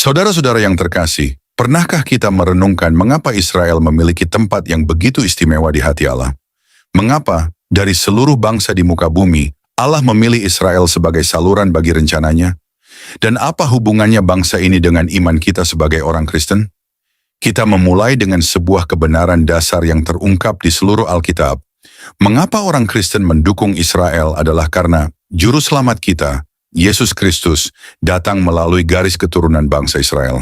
Saudara-saudara yang terkasih, pernahkah kita merenungkan mengapa Israel memiliki tempat yang begitu istimewa di hati Allah? Mengapa dari seluruh bangsa di muka bumi, Allah memilih Israel sebagai saluran bagi rencananya? Dan apa hubungannya bangsa ini dengan iman kita sebagai orang Kristen? Kita memulai dengan sebuah kebenaran dasar yang terungkap di seluruh Alkitab. Mengapa orang Kristen mendukung Israel adalah karena Juru Selamat kita, Yesus Kristus, datang melalui garis keturunan bangsa Israel.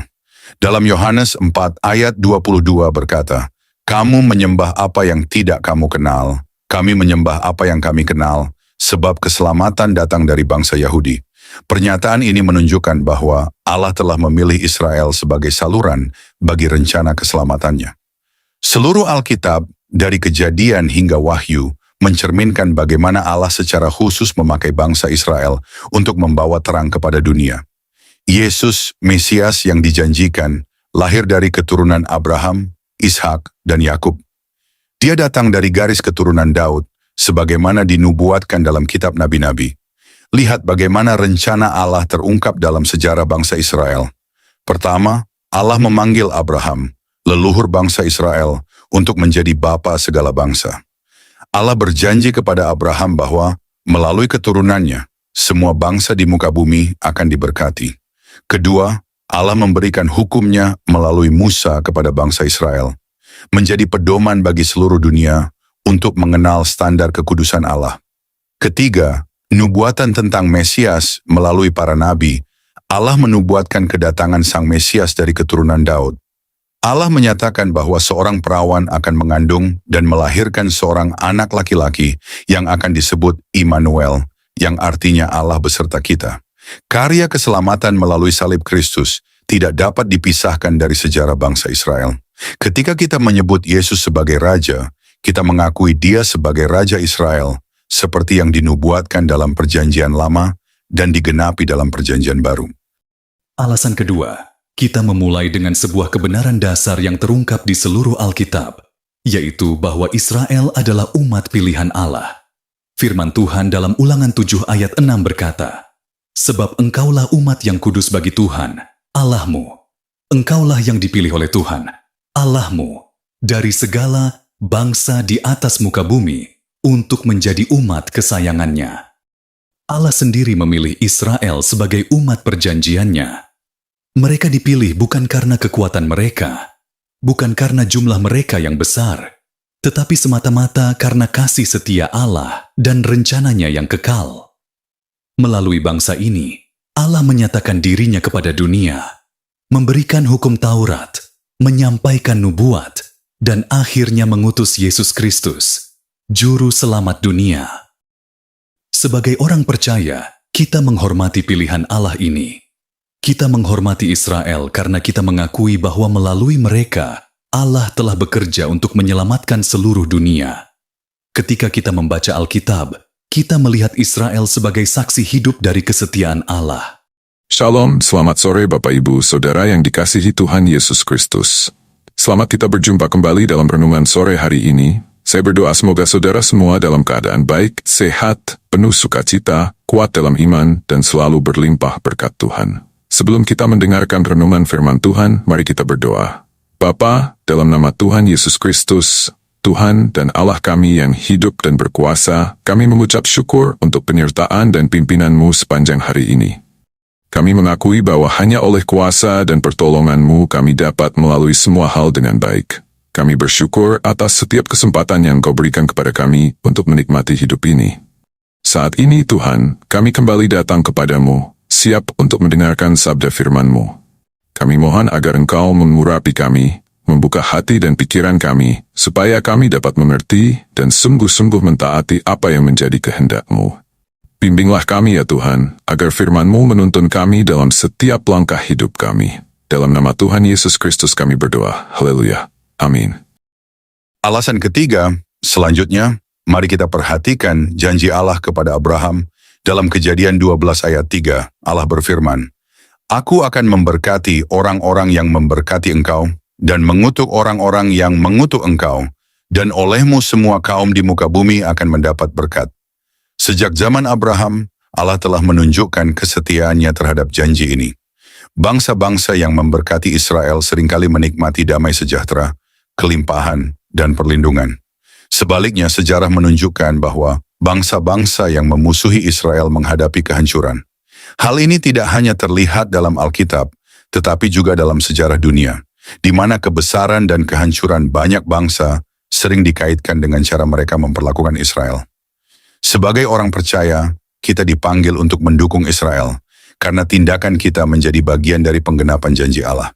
Dalam Yohanes 4 ayat 22 berkata, "Kamu menyembah apa yang tidak kamu kenal, kami menyembah apa yang kami kenal, sebab keselamatan datang dari bangsa Yahudi." Pernyataan ini menunjukkan bahwa Allah telah memilih Israel sebagai saluran bagi rencana keselamatannya. Seluruh Alkitab, dari Kejadian hingga Wahyu, mencerminkan bagaimana Allah secara khusus memakai bangsa Israel untuk membawa terang kepada dunia. Yesus, Mesias yang dijanjikan, lahir dari keturunan Abraham, Ishak, dan Yakub. Dia datang dari garis keturunan Daud, sebagaimana dinubuatkan dalam kitab nabi-nabi. Lihat bagaimana rencana Allah terungkap dalam sejarah bangsa Israel. Pertama, Allah memanggil Abraham, leluhur bangsa Israel, untuk menjadi bapa segala bangsa. Allah berjanji kepada Abraham bahwa melalui keturunannya, semua bangsa di muka bumi akan diberkati. Kedua, Allah memberikan hukumnya melalui Musa kepada bangsa Israel, menjadi pedoman bagi seluruh dunia untuk mengenal standar kekudusan Allah. Ketiga, nubuatan tentang Mesias melalui para nabi. Allah menubuatkan kedatangan Sang Mesias dari keturunan Daud. Allah menyatakan bahwa seorang perawan akan mengandung dan melahirkan seorang anak laki-laki yang akan disebut Immanuel, yang artinya Allah beserta kita. Karya keselamatan melalui salib Kristus tidak dapat dipisahkan dari sejarah bangsa Israel. Ketika kita menyebut Yesus sebagai Raja, kita mengakui Dia sebagai Raja Israel, seperti yang dinubuatkan dalam Perjanjian Lama dan digenapi dalam Perjanjian Baru. Alasan kedua, kita memulai dengan sebuah kebenaran dasar yang terungkap di seluruh Alkitab, yaitu bahwa Israel adalah umat pilihan Allah. Firman Tuhan dalam Ulangan 7 ayat 6 berkata, "Sebab engkaulah umat yang kudus bagi Tuhan, Allahmu. Engkaulah yang dipilih oleh Tuhan, Allahmu, dari segala bangsa di atas muka bumi, untuk menjadi umat kesayangannya." Allah sendiri memilih Israel sebagai umat perjanjiannya. Mereka dipilih bukan karena kekuatan mereka, bukan karena jumlah mereka yang besar, tetapi semata-mata karena kasih setia Allah dan rencananya yang kekal. Melalui bangsa ini, Allah menyatakan dirinya kepada dunia, memberikan hukum Taurat, menyampaikan nubuat, dan akhirnya mengutus Yesus Kristus, Juru Selamat dunia. Sebagai orang percaya, kita menghormati pilihan Allah ini. Kita menghormati Israel karena kita mengakui bahwa melalui mereka, Allah telah bekerja untuk menyelamatkan seluruh dunia. Ketika kita membaca Alkitab, kita melihat Israel sebagai saksi hidup dari kesetiaan Allah. Shalom, selamat sore Bapak Ibu Saudara yang dikasihi Tuhan Yesus Kristus. Selamat kita berjumpa kembali dalam renungan sore hari ini. Saya berdoa semoga saudara semua dalam keadaan baik, sehat, penuh sukacita, kuat dalam iman, dan selalu berlimpah berkat Tuhan. Sebelum kita mendengarkan renungan firman Tuhan, mari kita berdoa. Bapa, dalam nama Tuhan Yesus Kristus, Tuhan dan Allah kami yang hidup dan berkuasa, kami mengucap syukur untuk penyertaan dan pimpinan-Mu sepanjang hari ini. Kami mengakui bahwa hanya oleh kuasa dan pertolongan-Mu kami dapat melalui semua hal dengan baik. Kami bersyukur atas setiap kesempatan yang Kau berikan kepada kami untuk menikmati hidup ini. Saat ini Tuhan, kami kembali datang kepadamu, siap untuk mendengarkan sabda firman-Mu. Kami mohon agar Engkau mengurapi kami, membuka hati dan pikiran kami, supaya kami dapat mengerti dan sungguh-sungguh mentaati apa yang menjadi kehendak-Mu. Bimbinglah kami ya Tuhan, agar firman-Mu menuntun kami dalam setiap langkah hidup kami. Dalam nama Tuhan Yesus Kristus kami berdoa. Haleluya. Amin. Alasan ketiga, selanjutnya, mari kita perhatikan janji Allah kepada Abraham. Dalam Kejadian 12 ayat 3, Allah berfirman, "Aku akan memberkati orang-orang yang memberkati engkau, dan mengutuk orang-orang yang mengutuk engkau, dan olehmu semua kaum di muka bumi akan mendapat berkat." Sejak zaman Abraham, Allah telah menunjukkan kesetiaannya terhadap janji ini. Bangsa-bangsa yang memberkati Israel seringkali menikmati damai sejahtera, kelimpahan, dan perlindungan. Sebaliknya, sejarah menunjukkan bahwa bangsa-bangsa yang memusuhi Israel menghadapi kehancuran. Hal ini tidak hanya terlihat dalam Alkitab, tetapi juga dalam sejarah dunia, di mana kebesaran dan kehancuran banyak bangsa sering dikaitkan dengan cara mereka memperlakukan Israel. Sebagai orang percaya, kita dipanggil untuk mendukung Israel, karena tindakan kita menjadi bagian dari penggenapan janji Allah.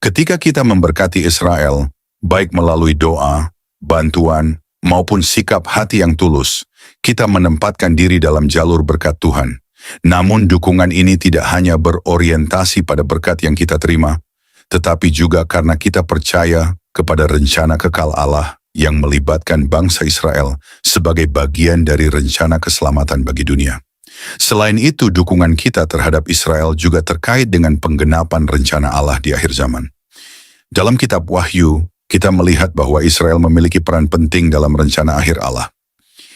Ketika kita memberkati Israel, baik melalui doa, bantuan, maupun sikap hati yang tulus, kita menempatkan diri dalam jalur berkat Tuhan. Namun dukungan ini tidak hanya berorientasi pada berkat yang kita terima, tetapi juga karena kita percaya kepada rencana kekal Allah yang melibatkan bangsa Israel sebagai bagian dari rencana keselamatan bagi dunia. Selain itu, dukungan kita terhadap Israel juga terkait dengan penggenapan rencana Allah di akhir zaman. Dalam kitab Wahyu, kita melihat bahwa Israel memiliki peran penting dalam rencana akhir Allah.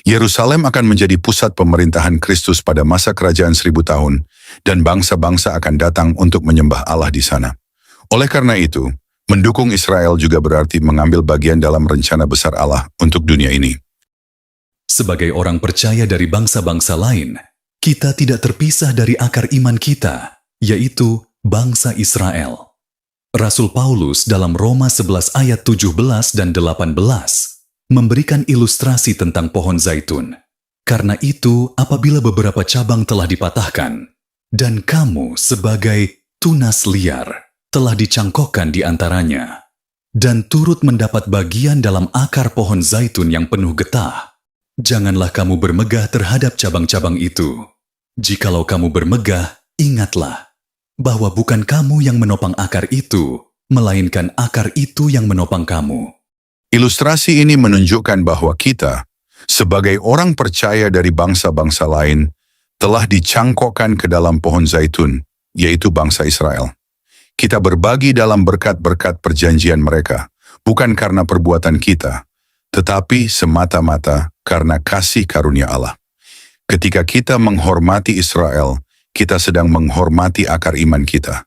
Yerusalem akan menjadi pusat pemerintahan Kristus pada masa kerajaan 1000 tahun, dan bangsa-bangsa akan datang untuk menyembah Allah di sana. Oleh karena itu, mendukung Israel juga berarti mengambil bagian dalam rencana besar Allah untuk dunia ini. Sebagai orang percaya dari bangsa-bangsa lain, kita tidak terpisah dari akar iman kita, yaitu bangsa Israel. Rasul Paulus dalam Roma 11 ayat 17 dan 18 memberikan ilustrasi tentang pohon zaitun. Karena itu, apabila beberapa cabang telah dipatahkan, dan kamu sebagai tunas liar telah dicangkokkan di antaranya, dan turut mendapat bagian dalam akar pohon zaitun yang penuh getah, janganlah kamu bermegah terhadap cabang-cabang itu. Jikalau kamu bermegah, ingatlah bahwa bukan kamu yang menopang akar itu, melainkan akar itu yang menopang kamu. Ilustrasi ini menunjukkan bahwa kita, sebagai orang percaya dari bangsa-bangsa lain, telah dicangkokkan ke dalam pohon zaitun, yaitu bangsa Israel. Kita berbagi dalam berkat-berkat perjanjian mereka, bukan karena perbuatan kita, tetapi semata-mata karena kasih karunia Allah. Ketika kita menghormati Israel, kita sedang menghormati akar iman kita.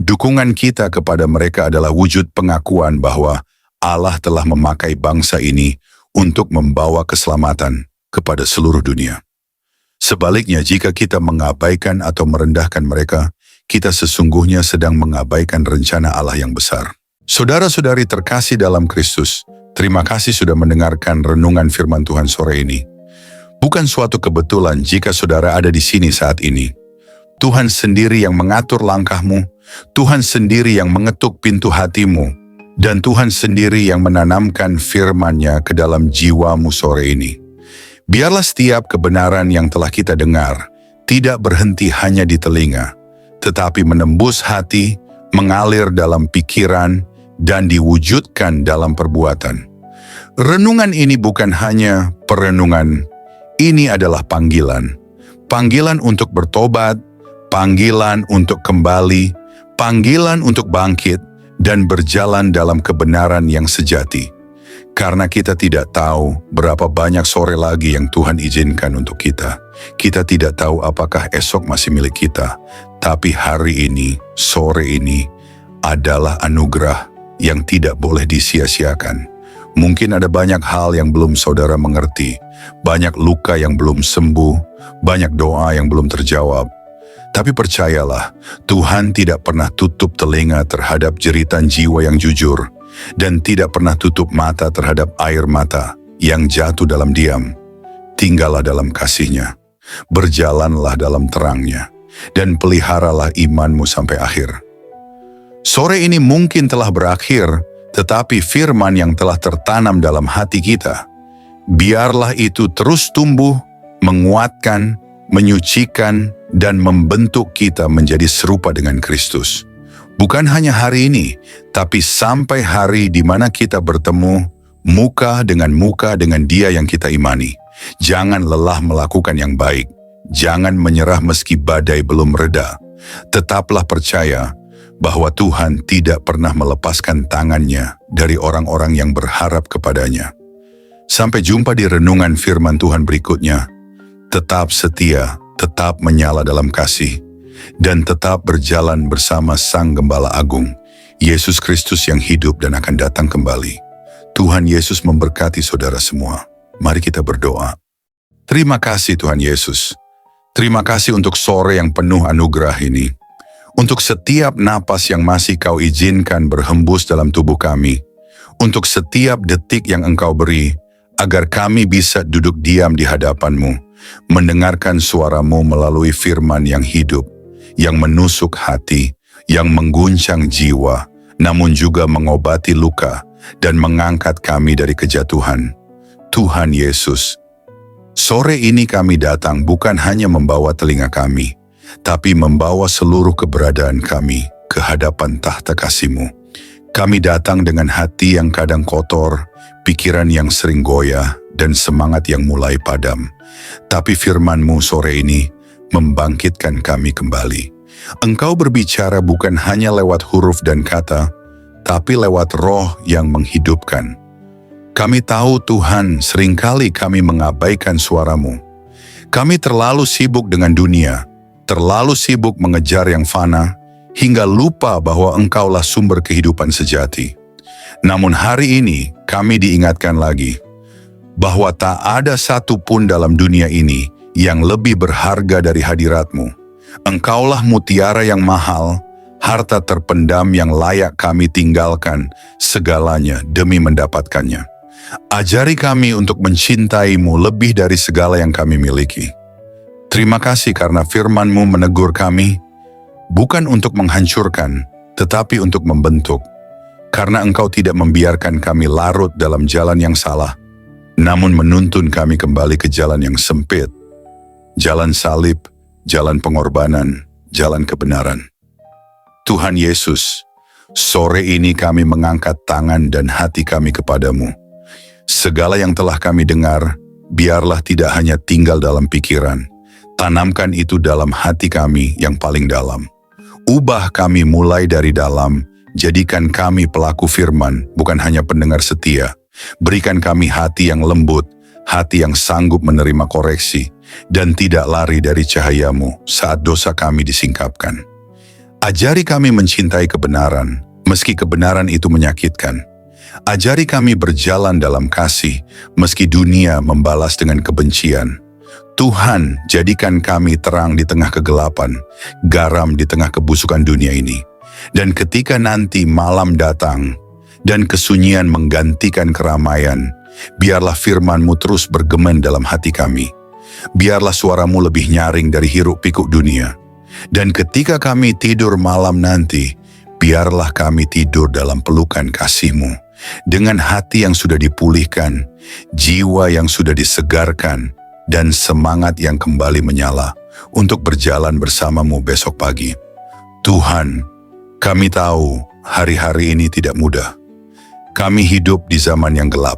Dukungan kita kepada mereka adalah wujud pengakuan bahwa Allah telah memakai bangsa ini untuk membawa keselamatan kepada seluruh dunia. Sebaliknya, jika kita mengabaikan atau merendahkan mereka, kita sesungguhnya sedang mengabaikan rencana Allah yang besar. Saudara-saudari terkasih dalam Kristus, terima kasih sudah mendengarkan renungan firman Tuhan sore ini. Bukan suatu kebetulan jika saudara ada di sini saat ini. Tuhan sendiri yang mengatur langkahmu, Tuhan sendiri yang mengetuk pintu hatimu, dan Tuhan sendiri yang menanamkan firman-Nya ke dalam jiwamu sore ini. Biarlah setiap kebenaran yang telah kita dengar tidak berhenti hanya di telinga, tetapi menembus hati, mengalir dalam pikiran, dan diwujudkan dalam perbuatan. Renungan ini bukan hanya perenungan, ini adalah panggilan. Panggilan untuk bertobat, panggilan untuk kembali, panggilan untuk bangkit, dan berjalan dalam kebenaran yang sejati. Karena kita tidak tahu berapa banyak sore lagi yang Tuhan izinkan untuk kita. Kita tidak tahu apakah esok masih milik kita. Tapi hari ini, sore ini, adalah anugerah yang tidak boleh disia-siakan. Mungkin ada banyak hal yang belum saudara mengerti, banyak luka yang belum sembuh, banyak doa yang belum terjawab. Tapi percayalah, Tuhan tidak pernah tutup telinga terhadap jeritan jiwa yang jujur, dan tidak pernah tutup mata terhadap air mata yang jatuh dalam diam. Tinggallah dalam kasih-Nya, berjalanlah dalam terang-Nya, dan peliharalah imanmu sampai akhir. Sore ini mungkin telah berakhir, tetapi firman yang telah tertanam dalam hati kita, biarlah itu terus tumbuh, menguatkan, menyucikan, dan membentuk kita menjadi serupa dengan Kristus. Bukan hanya hari ini, tapi sampai hari di mana kita bertemu muka dengan Dia yang kita imani. Jangan lelah melakukan yang baik. Jangan menyerah meski badai belum reda. Tetaplah percaya bahwa Tuhan tidak pernah melepaskan tangan-Nya dari orang-orang yang berharap kepada-Nya. Sampai jumpa di renungan firman Tuhan berikutnya. Tetap setia, tetap menyala dalam kasih, dan tetap berjalan bersama Sang Gembala Agung, Yesus Kristus yang hidup dan akan datang kembali. Tuhan Yesus memberkati saudara semua. Mari kita berdoa. Terima kasih Tuhan Yesus. Terima kasih untuk sore yang penuh anugerah ini. Untuk setiap napas yang masih Kau izinkan berhembus dalam tubuh kami. Untuk setiap detik yang Engkau beri, agar kami bisa duduk diam di hadapan-Mu, mendengarkan suara-Mu melalui firman yang hidup, yang menusuk hati, yang mengguncang jiwa, namun juga mengobati luka, dan mengangkat kami dari kejatuhan. Tuhan Yesus, sore ini kami datang bukan hanya membawa telinga kami, tapi membawa seluruh keberadaan kami ke hadapan tahta kasih-Mu. Kami datang dengan hati yang kadang kotor, pikiran yang sering goyah, dan semangat yang mulai padam. Tapi firman-Mu sore ini membangkitkan kami kembali. Engkau berbicara bukan hanya lewat huruf dan kata, tapi lewat roh yang menghidupkan. Kami tahu Tuhan, seringkali kami mengabaikan suara-Mu. Kami terlalu sibuk dengan dunia, terlalu sibuk mengejar yang fana, hingga lupa bahwa Engkaulah sumber kehidupan sejati. Namun hari ini kami diingatkan lagi, bahwa tak ada satu pun dalam dunia ini yang lebih berharga dari hadirat-Mu. Engkaulah mutiara yang mahal, harta terpendam yang layak kami tinggalkan segalanya demi mendapatkannya. Ajari kami untuk mencintai-Mu lebih dari segala yang kami miliki. Terima kasih karena firman-Mu menegur kami, bukan untuk menghancurkan, tetapi untuk membentuk. Karena Engkau tidak membiarkan kami larut dalam jalan yang salah, namun menuntun kami kembali ke jalan yang sempit, jalan salib, jalan pengorbanan, jalan kebenaran. Tuhan Yesus, sore ini kami mengangkat tangan dan hati kami kepadamu. Segala yang telah kami dengar, biarlah tidak hanya tinggal dalam pikiran. Tanamkan itu dalam hati kami yang paling dalam. Ubah kami mulai dari dalam, jadikan kami pelaku firman, bukan hanya pendengar setia. Berikan kami hati yang lembut, hati yang sanggup menerima koreksi, dan tidak lari dari cahaya-Mu saat dosa kami disingkapkan. Ajari kami mencintai kebenaran, meski kebenaran itu menyakitkan. Ajari kami berjalan dalam kasih, meski dunia membalas dengan kebencian. Tuhan, jadikan kami terang di tengah kegelapan, garam di tengah kebusukan dunia ini. Dan ketika nanti malam datang, dan kesunyian menggantikan keramaian, biarlah firman-Mu terus bergema dalam hati kami. Biarlah suara-Mu lebih nyaring dari hiruk-pikuk dunia. Dan ketika kami tidur malam nanti, biarlah kami tidur dalam pelukan kasih-Mu, dengan hati yang sudah dipulihkan, jiwa yang sudah disegarkan, dan semangat yang kembali menyala untuk berjalan bersama-Mu besok pagi. Tuhan, kami tahu hari-hari ini tidak mudah. Kami hidup di zaman yang gelap,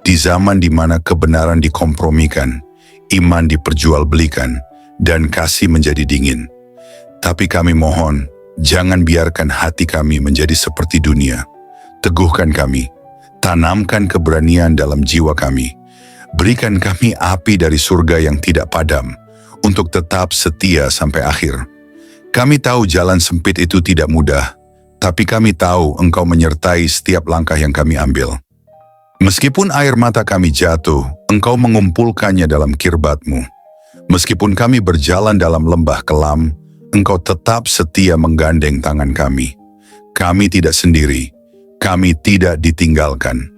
di zaman di mana kebenaran dikompromikan, iman diperjualbelikan, dan kasih menjadi dingin. Tapi kami mohon, jangan biarkan hati kami menjadi seperti dunia. Teguhkan kami, tanamkan keberanian dalam jiwa kami. Berikan kami api dari surga yang tidak padam, untuk tetap setia sampai akhir. Kami tahu jalan sempit itu tidak mudah, tapi kami tahu Engkau menyertai setiap langkah yang kami ambil. Meskipun air mata kami jatuh, Engkau mengumpulkannya dalam kirbat-Mu. Meskipun kami berjalan dalam lembah kelam, Engkau tetap setia menggandeng tangan kami. Kami tidak sendiri, kami tidak ditinggalkan.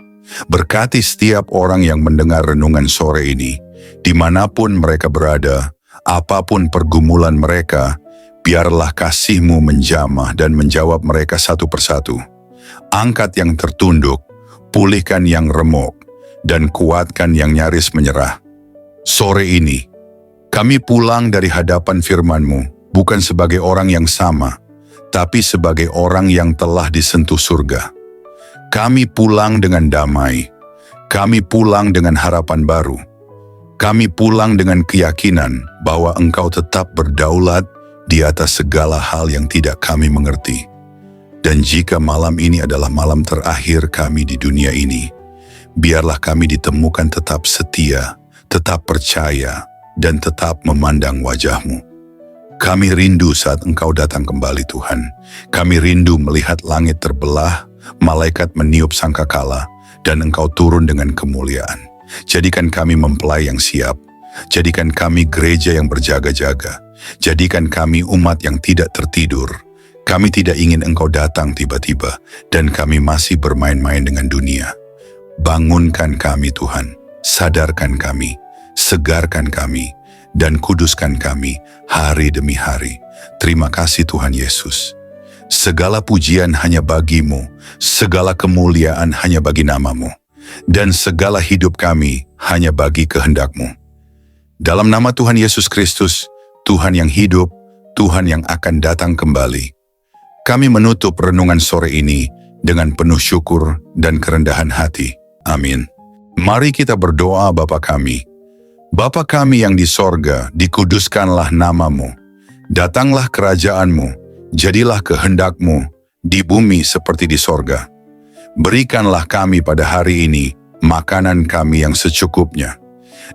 Berkati setiap orang yang mendengar renungan sore ini, dimanapun mereka berada, apapun pergumulan mereka, biarlah kasih-Mu menjamah dan menjawab mereka satu persatu. Angkat yang tertunduk, pulihkan yang remuk, dan kuatkan yang nyaris menyerah. Sore ini, kami pulang dari hadapan firman-Mu, bukan sebagai orang yang sama, tapi sebagai orang yang telah disentuh surga. Kami pulang dengan damai, kami pulang dengan harapan baru, kami pulang dengan keyakinan bahwa Engkau tetap berdaulat di atas segala hal yang tidak kami mengerti. Dan jika malam ini adalah malam terakhir kami di dunia ini, biarlah kami ditemukan tetap setia, tetap percaya, dan tetap memandang wajah-Mu. Kami rindu saat Engkau datang kembali Tuhan. Kami rindu melihat langit terbelah, malaikat meniup sangkakala, dan Engkau turun dengan kemuliaan. Jadikan kami mempelai yang siap. Jadikan kami gereja yang berjaga-jaga. Jadikan kami umat yang tidak tertidur. Kami tidak ingin Engkau datang tiba-tiba, dan kami masih bermain-main dengan dunia. Bangunkan kami Tuhan, sadarkan kami, segarkan kami, dan kuduskan kami hari demi hari. Terima kasih Tuhan Yesus. Segala pujian hanya bagi-Mu, segala kemuliaan hanya bagi nama-Mu, dan segala hidup kami hanya bagi kehendak-Mu. Dalam nama Tuhan Yesus Kristus, Tuhan yang hidup, Tuhan yang akan datang kembali, kami menutup renungan sore ini dengan penuh syukur dan kerendahan hati. Amin. Mari kita berdoa. Bapa kami. Bapa kami yang di sorga, dikuduskanlah nama-Mu. Datanglah kerajaan-Mu, jadilah kehendak-Mu di bumi seperti di sorga. Berikanlah kami pada hari ini makanan kami yang secukupnya.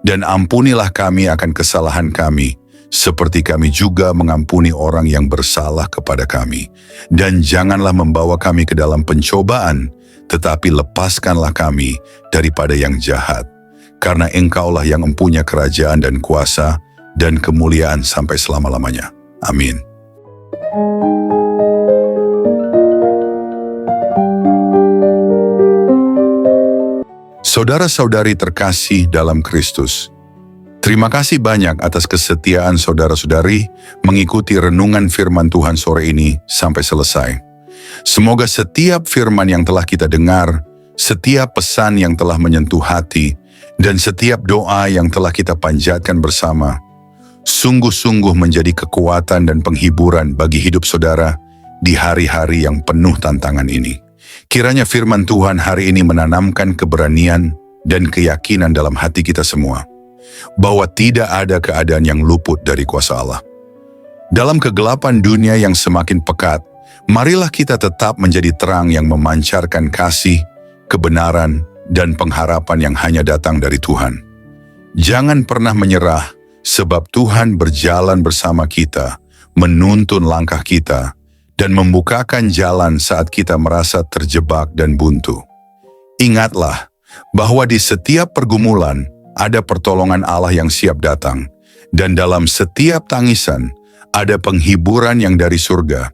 Dan ampunilah kami akan kesalahan kami, seperti kami juga mengampuni orang yang bersalah kepada kami. Dan janganlah membawa kami ke dalam pencobaan, tetapi lepaskanlah kami daripada yang jahat. Karena Engkaulah yang mempunyai kerajaan dan kuasa dan kemuliaan sampai selama-lamanya. Amin. Saudara-saudari terkasih dalam Kristus, terima kasih banyak atas kesetiaan saudara-saudari mengikuti renungan firman Tuhan sore ini sampai selesai. Semoga setiap firman yang telah kita dengar, setiap pesan yang telah menyentuh hati, dan setiap doa yang telah kita panjatkan bersama, sungguh-sungguh menjadi kekuatan dan penghiburan bagi hidup saudara di hari-hari yang penuh tantangan ini. Kiranya firman Tuhan hari ini menanamkan keberanian dan keyakinan dalam hati kita semua, bahwa tidak ada keadaan yang luput dari kuasa Allah. Dalam kegelapan dunia yang semakin pekat, marilah kita tetap menjadi terang yang memancarkan kasih, kebenaran, dan pengharapan yang hanya datang dari Tuhan. Jangan pernah menyerah, sebab Tuhan berjalan bersama kita, menuntun langkah kita, dan membukakan jalan saat kita merasa terjebak dan buntu. Ingatlah bahwa di setiap pergumulan ada pertolongan Allah yang siap datang, dan dalam setiap tangisan ada penghiburan yang dari surga.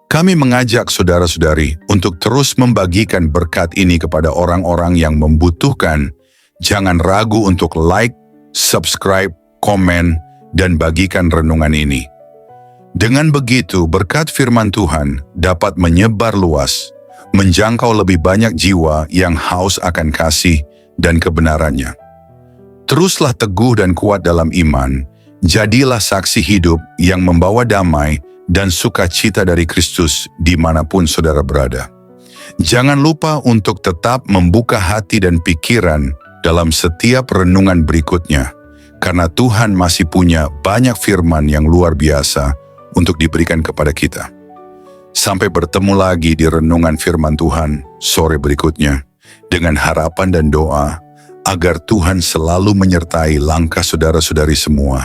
Kami mengajak saudara-saudari untuk terus membagikan berkat ini kepada orang-orang yang membutuhkan. Jangan ragu untuk like, subscribe, komen, dan bagikan renungan ini. Dengan begitu, berkat firman Tuhan dapat menyebar luas, menjangkau lebih banyak jiwa yang haus akan kasih dan kebenarannya. Teruslah teguh dan kuat dalam iman, jadilah saksi hidup yang membawa damai dan sukacita dari Kristus dimanapun saudara berada. Jangan lupa untuk tetap membuka hati dan pikiran dalam setiap renungan berikutnya, karena Tuhan masih punya banyak firman yang luar biasa untuk diberikan kepada kita. Sampai bertemu lagi di renungan firman Tuhan sore berikutnya, dengan harapan dan doa agar Tuhan selalu menyertai langkah saudara-saudari semua,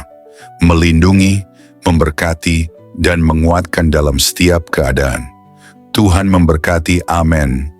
melindungi, memberkati, dan menguatkan dalam setiap keadaan. Tuhan memberkati. Amin.